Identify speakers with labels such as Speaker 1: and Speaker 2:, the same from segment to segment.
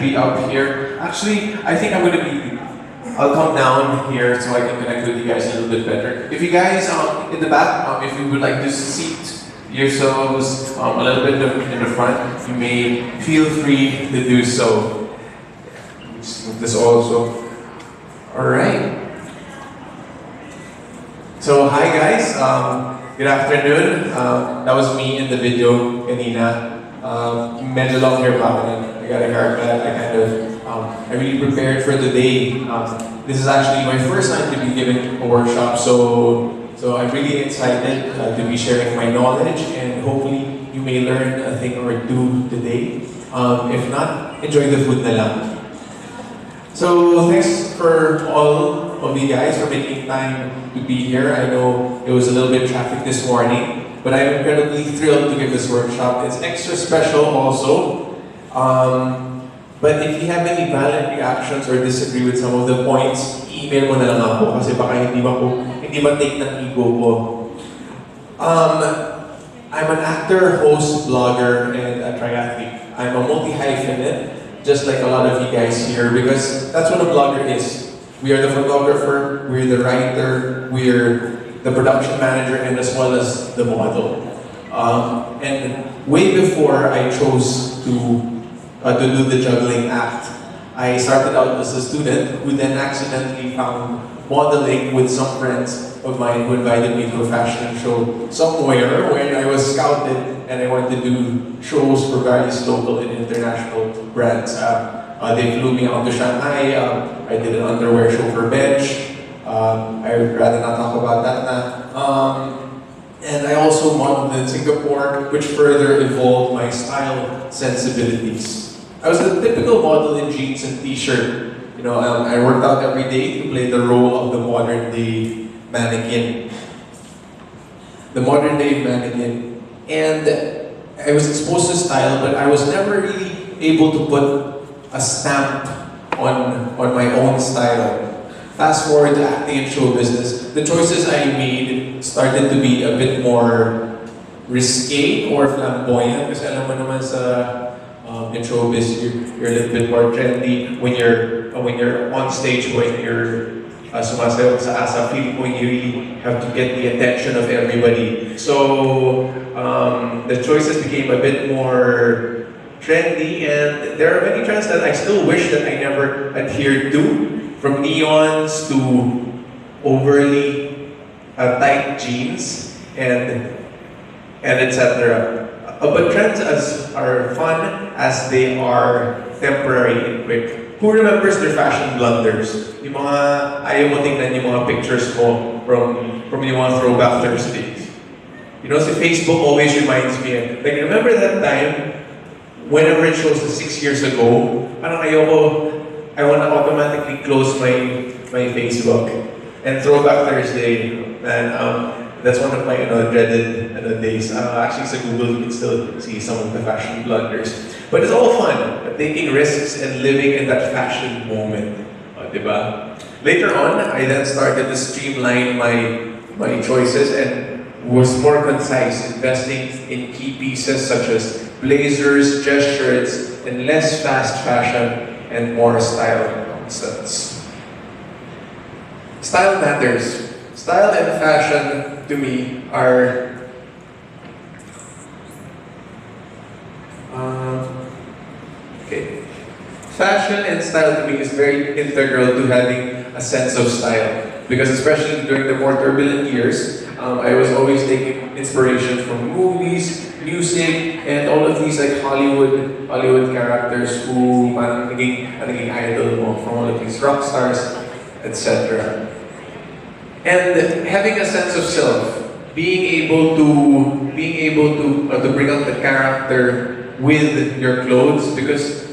Speaker 1: be up here. Actually, I think I'm gonna be. I'll come down here so I can connect with you guys a little bit better. If you guys in the back, if you would like to seat yourselves a little bit in the front, you may feel free to do so. Just move this also. All right. So hi guys. Good afternoon. That was me in the video kanina. Medyo long hair pa ako nun. I got a haircut. I really prepared for the day. This is actually my first time to be giving a workshop, so I'm really excited to be sharing my knowledge, and hopefully you may learn a thing or two today. If not, enjoy the food na lang. So thanks for all of you guys for making time to be here. I know it was a little bit traffic this morning, but I'm incredibly thrilled to give this workshop. It's extra special also. But if you have any valid reactions or disagree with some of the points, email mo na lang ako kasi baka hindi ma-take ng ego ko. I'm an actor, host, blogger, and a triathlete. I'm a multi-hyphenate, just like a lot of you guys here, because that's what a blogger is. We are the photographer, we're the writer, we're the production manager, and as well as the model. And way before I chose to do the juggling act, I started out as a student who then accidentally found modeling with some friends of mine who invited me to a fashion show somewhere when I was scouted and I went to do shows for various local and international brands. They flew me out to Shanghai. I did an underwear show for Bench. I would rather not talk about that now. And I also modeled in Singapore, which further evolved my style sensibilities. I was a typical model in jeans and t-shirt. You know, I worked out every day to play the role of the modern day mannequin. The modern day mannequin. And I was exposed to style, but I was never really able to put a stamp on my own style. Fast forward to acting and show business, the choices I made started to be a bit more risque or flamboyant. Kasi alam mo naman sa in showbiz, you're a little bit more trendy when you're on stage, when you're sumasayaw sa ASA, feeling mo you really have to get the attention of everybody. So the choices became a bit more trendy, and there are many trends that I still wish that I never adhered to, from neons to overly tight jeans and etc. But trends are fun as they are temporary and quick. Who remembers their fashion blunders? Yung mga ayaw mo tingnan yung mga pictures mo from yung mga throwback Thursdays. You know, si Facebook always reminds me, like, remember that time, whenever it shows the 6 years ago, parang I want to automatically close my Facebook. And Throwback Thursday, and that's one of my dreaded days. Actually, sa Google, you can still see some of the fashion blunders. But it's all fun, taking risks and living in that fashion moment. Diba? Later on, I then started to streamline my choices and was more concise, investing in key pieces such as blazers, dress shirts, and less fast fashion and more style nonsense. Style matters. Style and fashion, to me, are okay. Fashion and style to me is very integral to having a sense of style, because especially during the more turbulent years, I was always taking inspiration from movies, music, and all of these like Hollywood characters who naging idol mo, from all of these rock stars, etc. And having a sense of self, being able to bring out the character with your clothes, because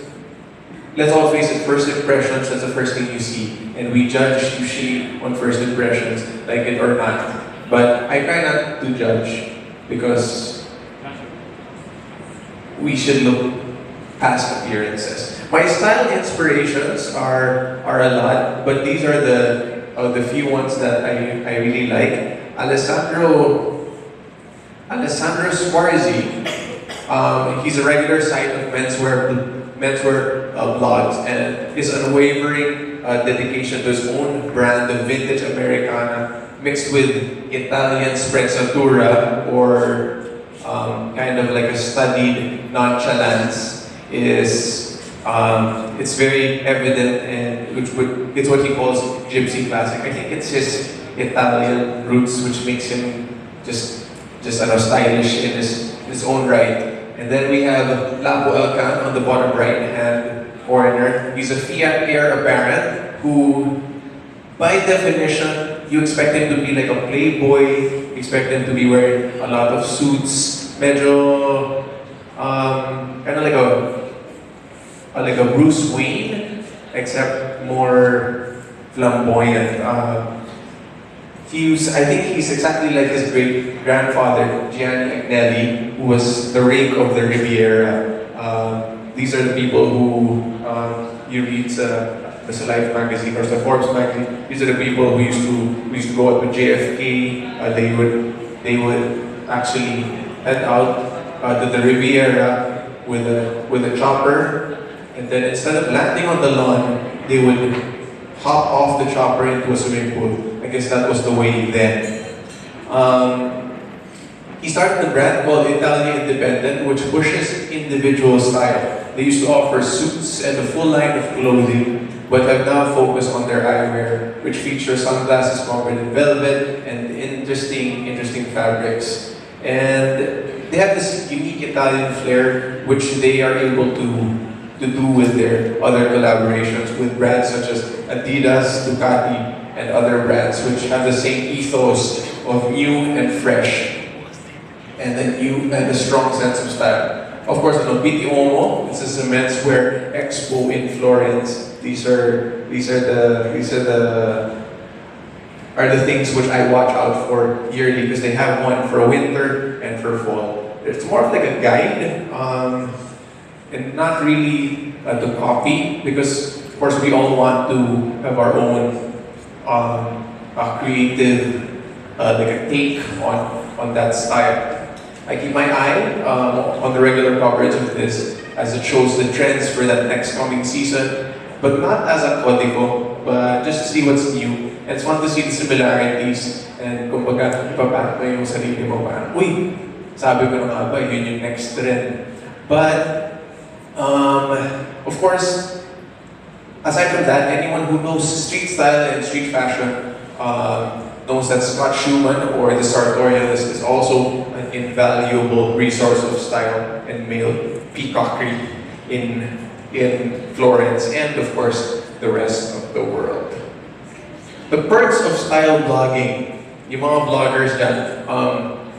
Speaker 1: let's all face it, first impressions is the first thing you see, and we judge usually on first impressions, like it or not. But I try not to judge, because we should look past appearances. My style inspirations are a lot, but these are the few ones that I really like. Alessandro Swarzi, he's a regular site of menswear blogs, and his unwavering dedication to his own brand of vintage Americana mixed with Italian sprezzatura, or kind of like a studied nonchalance, is it's very evident, and it's what he calls gypsy classic. I think it's his Italian roots which makes him just stylish in his own right. And then we have Lapo Elkan on the bottom right hand corner. He's a Fiat heir apparent who, by definition, you expect him to be like a playboy, you expect him to be wearing a lot of suits, medyo kind of like a Bruce Wayne, except more flamboyant. I think he's exactly like his great grandfather, Gianni Agnelli, who was the rake of the Riviera. These are the people who you read the Life magazine or the Forbes magazine. These are the people who used to go out with JFK. They would actually head out to the Riviera with a chopper, and then instead of landing on the lawn, they would hop off the chopper into a swimming pool. I guess that was the way then. He started a brand called Italia Independent, which pushes individual style. They used to offer suits and a full line of clothing, but have now focused on their eyewear, which features sunglasses covered in velvet and interesting fabrics. And they have this unique Italian flair, which they are able to do with their other collaborations with brands such as Adidas, Ducati, and other brands which have the same ethos of new and fresh, and a strong sense of style. Of course, Biti Omo, this is a menswear expo in Florence. These are the things which I watch out for yearly, because they have one for winter and for fall. It's more of like a guide, and not really to copy, because of course we all want to have our own creative, like a take on that style. I keep my eye on the regular coverage of this, as it shows the trends for that next coming season, but not as a código, but just to see what's new. And it's fun to see the similarities, and kumbaga, ipapack mo yung sarili mo, parang, uy, sabi ko na nga ba, yun yung next trend. But, of course, aside from that, anyone who knows street style and street fashion knows that Scott Schumann, or the Sartorialist, is also an invaluable resource of style and male peacockry in Florence, and of course, the rest of the world. The perks of style blogging, yung mga vloggers dyan,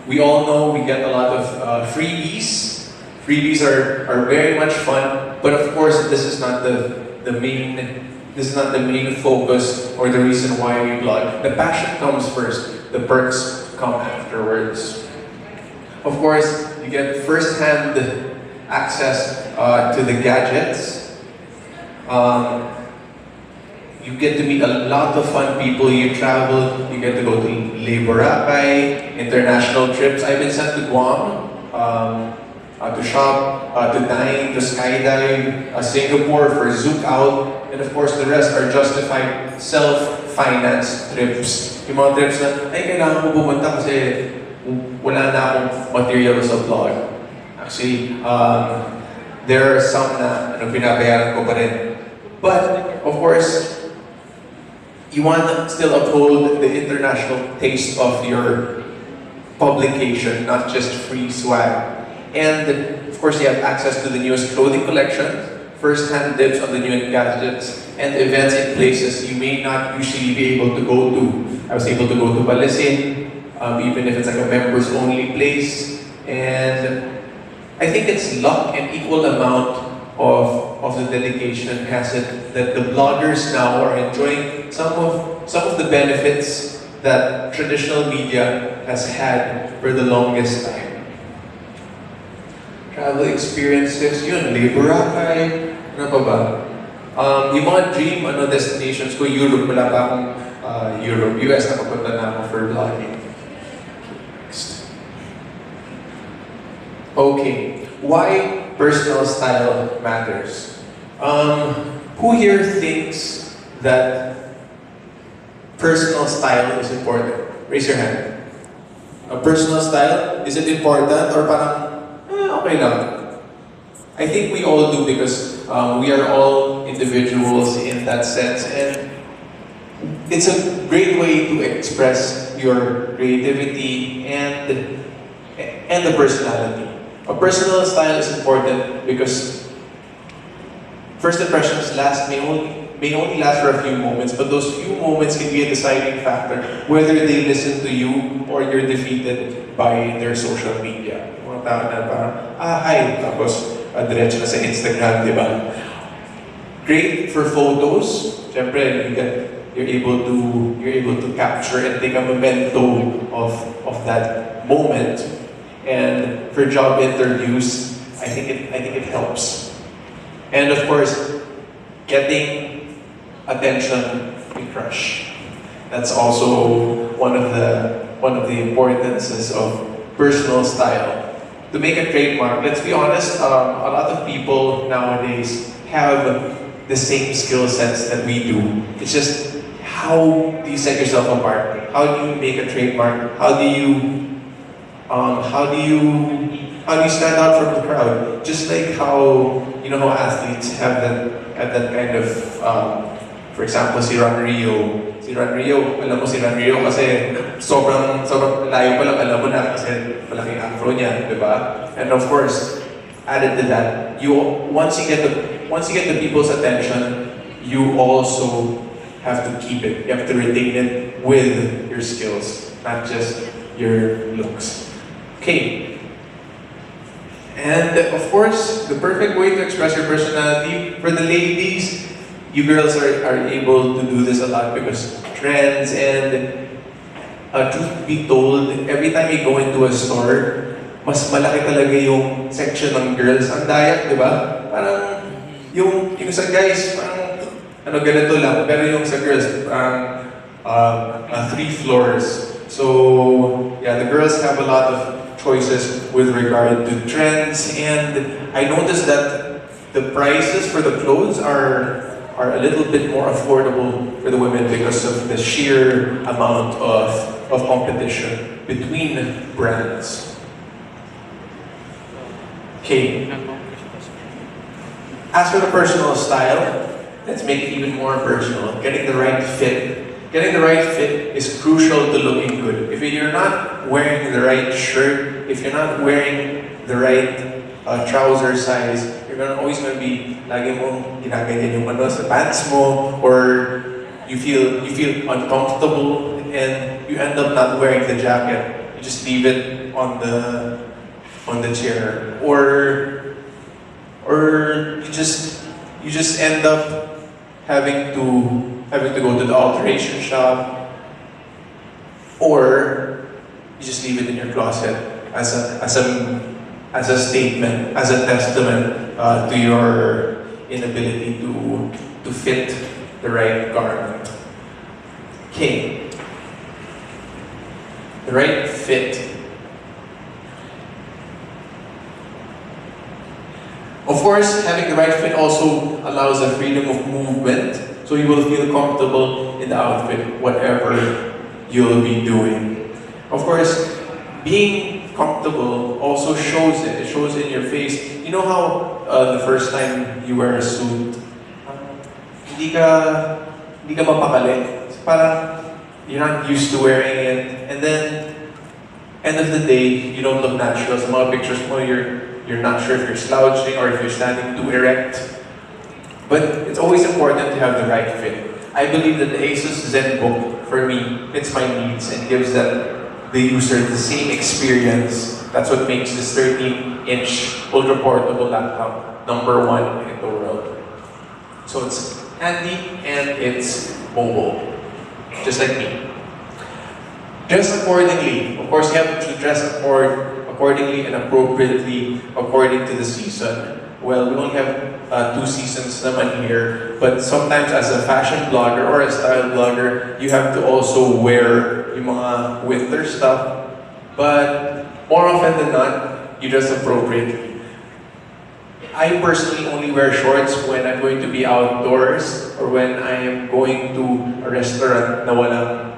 Speaker 1: we all know we get a lot of freebies. Freebies are very much fun, but of course, this is not the main focus or the reason why we blog. The passion comes first, the perks come afterwards. Of course, you get first-hand access to the gadgets. You get to meet a lot of fun people. You travel, you get to go to Boracay, international trips. I've been sent to Guam, to shop, to dine, to skydive, Singapore for Zook Out, and of course the rest are justified self-financed trips. Yung mga trips na, ay kailangan ko pumunta kasi wala na akong material sa blog. Actually, there are some na binabayaran ko pa rin. But, of course, you want to still uphold the international taste of your publication, not just free swag. And of course, you have access to the newest clothing collection, first-hand dips on the new gadgets, and events in places you may not usually be able to go to. I was able to go to Balasin, even if it's like a members-only place. And I think it's luck and equal amount of the dedication has it that the bloggers now are enjoying some of the benefits that traditional media has had for the longest time. Travel experiences, yun, Boracay, ano pa ba? Yung mga dream destinations ko, Europe, wala pa akong Europe, US na papunta na ako for vlogging. Next. Okay, why personal style matters. Who here thinks that personal style is important? Raise your hand. A personal style, is it important or parang, okay lang? I think we all do because we are all individuals in that sense, and it's a great way to express your creativity and the personality. A personal style is important because first impressions may only last for a few moments, but those few moments can be a deciding factor whether they listen to you or you're defeated by their social media. Yung mga tao na parang, hi, tapos diretso na sa Instagram, di ba? Great for photos. Siyempre, you're able to capture and take a memento of that moment. And for job interviews, I think it helps. And of course, getting attention in crush. That's also one of the importances of personal style. To make a trademark, let's be honest, a lot of people nowadays have the same skill sets that we do. It's just how do you set yourself apart? How do you make a trademark? How do you stand out from the crowd? Just like how how athletes have that kind of for example si Ron Rio. Alam mo si Ron Rio kasi sobrang layo pa lang alam mo na kasi malaking afro niya, di ba? And of course, added to that, once you get the people's attention, you also have to keep it. You have to retain it with your skills, not just your looks. Okay. And of course, the perfect way to express your personality for the ladies, you girls are able to do this a lot because trends and truth be told, every time you go into a store, mas malaki talaga yung section ng girls. Ang dayak, di ba? Parang yung sa guys, parang ganito lang. Pero yung sa girls, parang 3 floors. So yeah, the girls have a lot of choices with regard to trends, and I noticed that the prices for the clothes are a little bit more affordable for the women because of the sheer amount of competition between brands. Okay. As for the personal style, let's make it even more personal. Getting the right fit. Getting the right fit is crucial to looking good. If you're not wearing the right shirt, if you're not wearing the right trouser size, you're always going to be lagi mong ginaganyan yung sa pants mo, or you feel uncomfortable and you end up not wearing the jacket. You just leave it on the chair, or you just end up having to go to the alteration shop, or you just leave it in your closet as a statement, as a testament to your inability to fit the right garment. Okay. The right fit. Of course, having the right fit also allows a freedom of movement, so you will feel comfortable in the outfit, whatever you'll be doing. Of course, being comfortable also shows it. It shows in your face. You know how the first time you wear a suit, hindi ka mapakali. Parang you're not used to wearing it, and then end of the day, you don't look natural. Sa mga pictures mo, you're not sure if you're slouching or if you're standing too erect. But it's always important to have the right fit. I believe that the ASUS Zen book, for me, fits my needs and gives the user the same experience. That's what makes this 13-inch ultra-portable laptop #1 in the world. So it's handy and it's mobile, just like me. Dress accordingly. Of course, you have to dress accordingly and appropriately according to the season. Well, we only have 2 seasons naman here, but sometimes as a fashion blogger or a style blogger, you have to also wear yung mga winter stuff. But more often than not, you dress appropriately. I personally only wear shorts when I'm going to be outdoors or when I am going to a restaurant na walang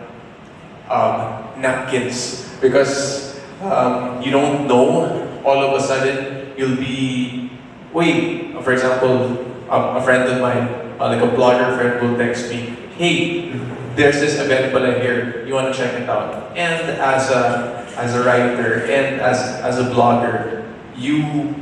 Speaker 1: napkins. Because you don't know, all of a sudden, you'll be, wait, for example, a friend of mine, like a blogger friend will text me, hey, there's this event pala here, you want to check it out. And as a writer and as a blogger, you